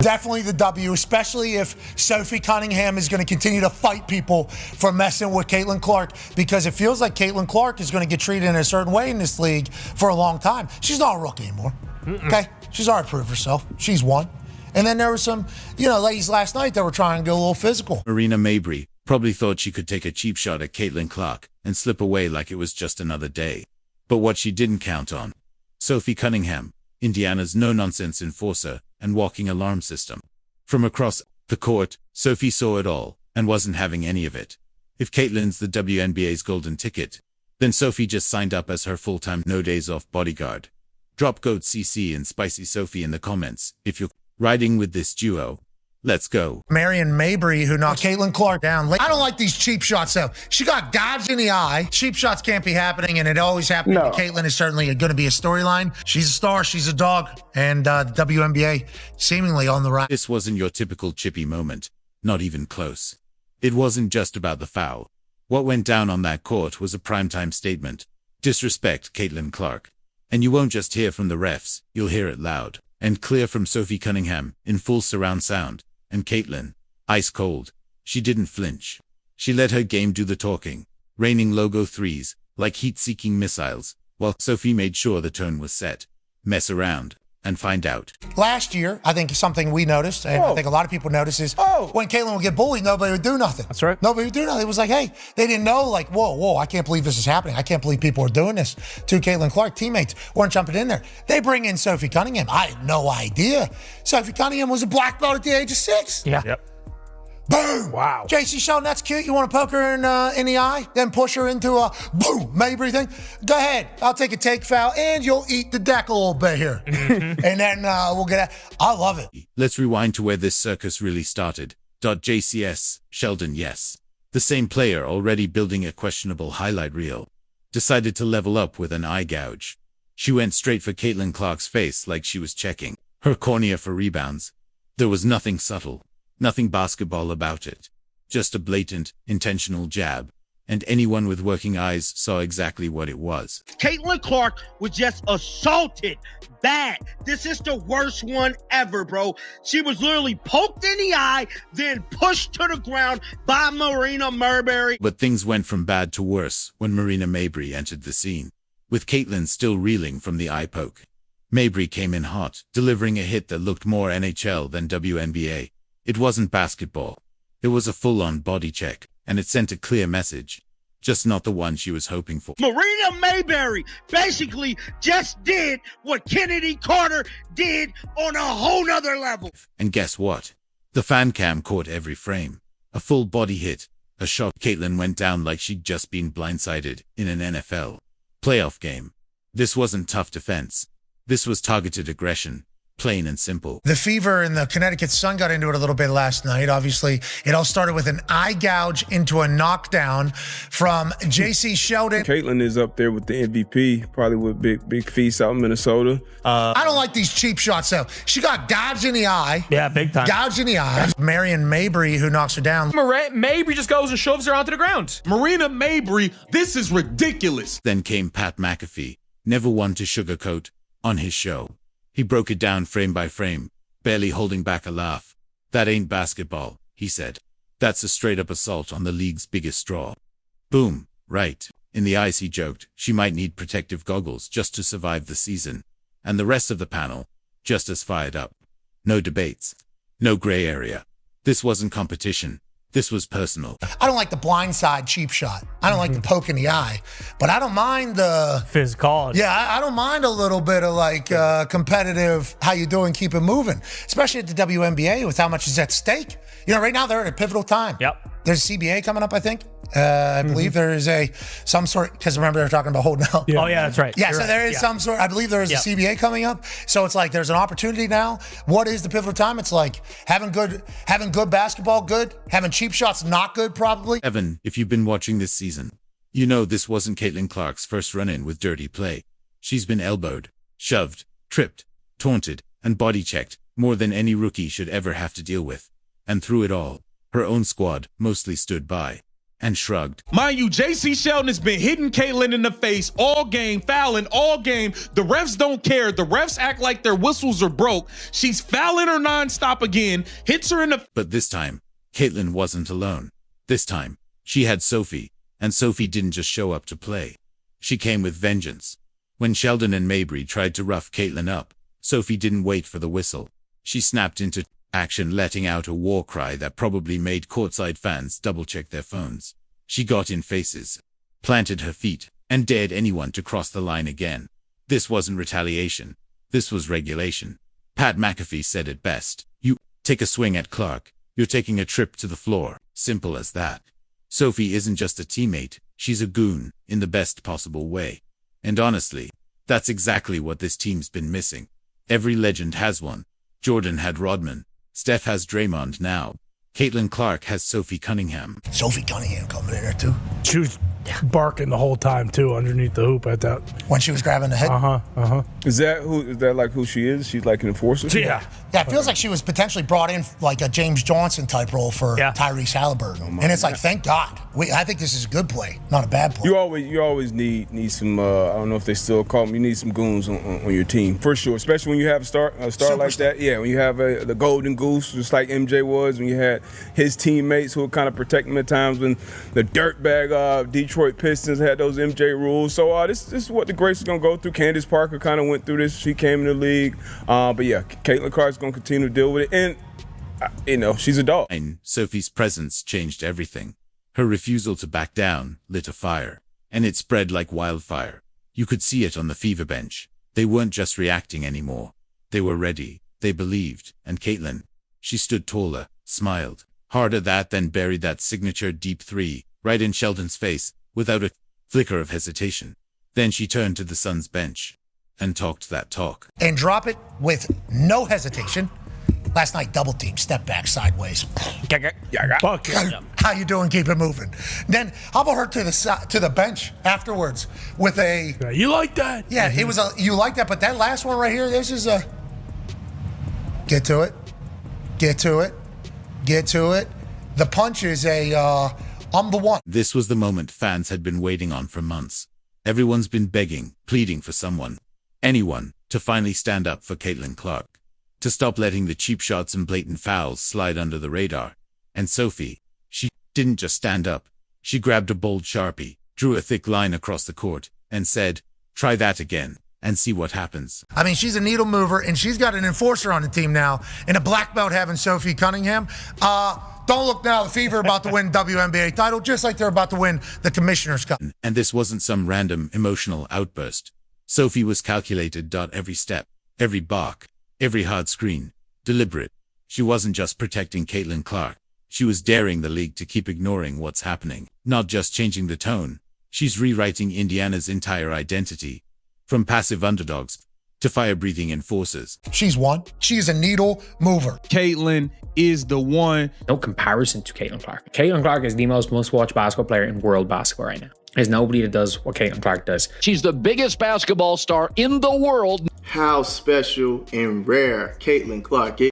Definitely the W, especially if Sophie Cunningham is going to continue to fight people for messing with Caitlin Clark, because it feels like Caitlin Clark is going to get treated in a certain way in this league for a long time. She's not a rookie anymore. Okay? She's already proved herself. She's won. And then there were some, ladies last night that were trying to get a little physical. Marina Mabrey probably thought she could take a cheap shot at Caitlin Clark and slip away like it was just another day. But what she didn't count on: Sophie Cunningham, Indiana's no-nonsense enforcer and walking alarm system. From across the court, Sophie saw it all and wasn't having any of it. If Caitlin's the WNBA's golden ticket, then Sophie just signed up as her full-time no-days-off bodyguard. Drop Goat CC and Spicy Sophie in the comments if you're riding with this duo. Let's go. Marion Mabrey, who knocked Caitlin Clark down. I don't like these cheap shots, though. She got gouged in the eye. Cheap shots can't be happening, and it always happens. No. Caitlin is certainly going to be a storyline. She's a star. She's a dog. And the WNBA seemingly on the rise. This wasn't your typical chippy moment. Not even close. It wasn't just about the foul. What went down on that court was a primetime statement. Disrespect Caitlin Clark. And you won't just hear from the refs. You'll hear it loud and clear from Sophie Cunningham in full surround sound. And Caitlin, ice cold. She didn't flinch. She let her game do the talking, raining logo threes like heat-seeking missiles, while Sophie made sure the tone was set. Mess around and find out. Last year, I think something we noticed, and I think a lot of people noticed, is when Caitlin would get bullied, nobody would do nothing. That's right. Nobody would do nothing. It was like, hey, they didn't know, like, whoa, I can't believe this is happening. I can't believe people are doing this to Caitlin Clark. Teammates weren't jumping in there. They bring in Sophie Cunningham. I had no idea. Sophie Cunningham was a black belt at the age of 6. Yeah. Yep. Boom! Wow. JC Sheldon, that's cute. You want to poke her in the eye, then push her into a boom Mabrey thing? Go ahead. I'll take a take foul, and you'll eat the deck a little bit here. And then we'll get out. I love it. Let's rewind to where this circus really started. JCS, Sheldon, yes. The same player already building a questionable highlight reel. Decided to level up with an eye gouge. She went straight for Caitlin Clark's face like she was checking her cornea for rebounds. There was nothing subtle. Nothing basketball about it. Just a blatant, intentional jab. And anyone with working eyes saw exactly what it was. Caitlin Clark was just assaulted. Bad. This is the worst one ever, bro. She was literally poked in the eye, then pushed to the ground by Marina Mabrey. But things went from bad to worse when Marina Mabrey entered the scene. With Caitlin still reeling from the eye poke. Mabrey came in hot, delivering a hit that looked more NHL than WNBA. It wasn't basketball. It was a full-on body check, and it sent a clear message. Just not the one she was hoping for. Marina Mabrey basically just did what Kennedy Carter did on a whole nother level. And guess what? The fan cam caught every frame. A full body hit. A shot. Caitlin went down like she'd just been blindsided in an NFL playoff game. This wasn't tough defense. This was targeted aggression. Plain and simple. The Fever and the Connecticut Sun got into it a little bit last night. Obviously, it all started with an eye gouge into a knockdown from JC Sheldon. Caitlin is up there with the MVP, probably with Big Feast out in Minnesota. I don't like these cheap shots, though. She got gouged in the eye. Yeah, big time. Gouged in the eye. Marion Mabrey, who knocks her down. Mabrey just goes and shoves her onto the ground. Marina Mabrey, this is ridiculous. Then came Pat McAfee, never one to sugarcoat, on his show. He broke it down frame by frame, barely holding back a laugh. That ain't basketball, he said. That's a straight-up assault on the league's biggest draw. Boom, right. In the eyes, he joked, she might need protective goggles just to survive the season. And the rest of the panel, just as fired up. No debates. No gray area. This wasn't competition. This was personal. I don't like the blindside cheap shot. I don't like the poke in the eye. But I don't mind the physicality. Yeah, I don't mind a little bit of like competitive, how you doing, keep it moving. Especially at the WNBA with how much is at stake. You know, right now they're at a pivotal time. Yep. There's a CBA coming up, I think. I believe there is some sort, because remember they're talking about holding out. Yeah. Oh, yeah, that's right. Yeah, You're so there is some sort, I believe there is a CBA coming up. So it's like there's an opportunity now. What is the pivotal time? It's like having good basketball, good. Having cheap shots, not good, probably. Evan, if you've been watching this season, you know this wasn't Caitlin Clark's first run-in with dirty play. She's been elbowed, shoved, tripped, taunted, and body-checked more than any rookie should ever have to deal with. And through it all, her own squad mostly stood by and shrugged. Mind you, JC Sheldon has been hitting Caitlyn in the face all game, fouling all game. The refs don't care. The refs act like their whistles are broke. She's fouling her nonstop again, hits her in the... But this time, Caitlyn wasn't alone. This time, she had Sophie, and Sophie didn't just show up to play. She came with vengeance. When Sheldon and Mabrey tried to rough Caitlyn up, Sophie didn't wait for the whistle. She snapped into action, letting out a war cry that probably made courtside fans double-check their phones. She got in faces, planted her feet, and dared anyone to cross the line again. This wasn't retaliation. This was regulation. Pat McAfee said it best. You take a swing at Clark, you're taking a trip to the floor. Simple as that. Sophie isn't just a teammate, she's a goon, in the best possible way. And honestly, that's exactly what this team's been missing. Every legend has one. Jordan had Rodman. Steph has Draymond now. Caitlin Clark has Sophie Cunningham. Sophie Cunningham coming in there too. She was barking the whole time too, underneath the hoop at that. When she was grabbing the head. Is that like who she is? She's like an enforcer? Yeah. Yeah, it feels like she was potentially brought in like a James Johnson type role for Tyrese Halliburton. And it's like, thank God. I think this is a good play, not a bad play. You always need some. I don't know if they still call them. You need some goons on your team for sure, especially when you have a star like that. Yeah, when you have the golden goose, just like MJ was, when you had his teammates who would kind of protect him at times when the dirtbag Detroit Pistons had those MJ rules. So this is what the greats are gonna go through. Candace Parker kind of went through this. She came in the league, but yeah, Caitlin Clark's gonna continue to deal with it, and she's a dog. And Sophie's presence changed everything. Her refusal to back down lit a fire, and it spread like wildfire. You could see it on the fever bench. They weren't just reacting anymore. They were ready. They believed. And Caitlin, she stood taller, smiled, harder then buried that signature deep three right in Sheldon's face without a flicker of hesitation. Then she turned to the Suns bench and talked that talk. And drop it with no hesitation. Last night, double team, step back, sideways. How you doing? Keep it moving. Then how about her to the bench afterwards with a? You like that? Yeah, it was you like that, but that last one right here, this is a. Get to it, get to it, get to it. The punch is a. I'm the one. This was the moment fans had been waiting on for months. Everyone's been begging, pleading for someone, anyone, to finally stand up for Caitlin Clark. To stop letting the cheap shots and blatant fouls slide under the radar. And Sophie, she didn't just stand up. She grabbed a bold Sharpie, drew a thick line across the court, and said, try that again, and see what happens. I mean, she's a needle mover, and she's got an enforcer on the team now, and a black belt having Sophie Cunningham. Don't look now, the Fever about to win WNBA title, just like they're about to win the Commissioner's Cup. And this wasn't some random emotional outburst. Sophie was calculated. Every step, every bark, every hard screen, deliberate. She wasn't just protecting Caitlin Clark. She was daring the league to keep ignoring what's happening, not just changing the tone. She's rewriting Indiana's entire identity, from passive underdogs to fire-breathing enforcers. She's one. She's a needle mover. Caitlyn is the one. No comparison to Caitlin Clark. Caitlin Clark is the most watched basketball player in world basketball right now. There's nobody that does what Caitlin Clark does. She's the biggest basketball star in the world. How special and rare Caitlin Clark is.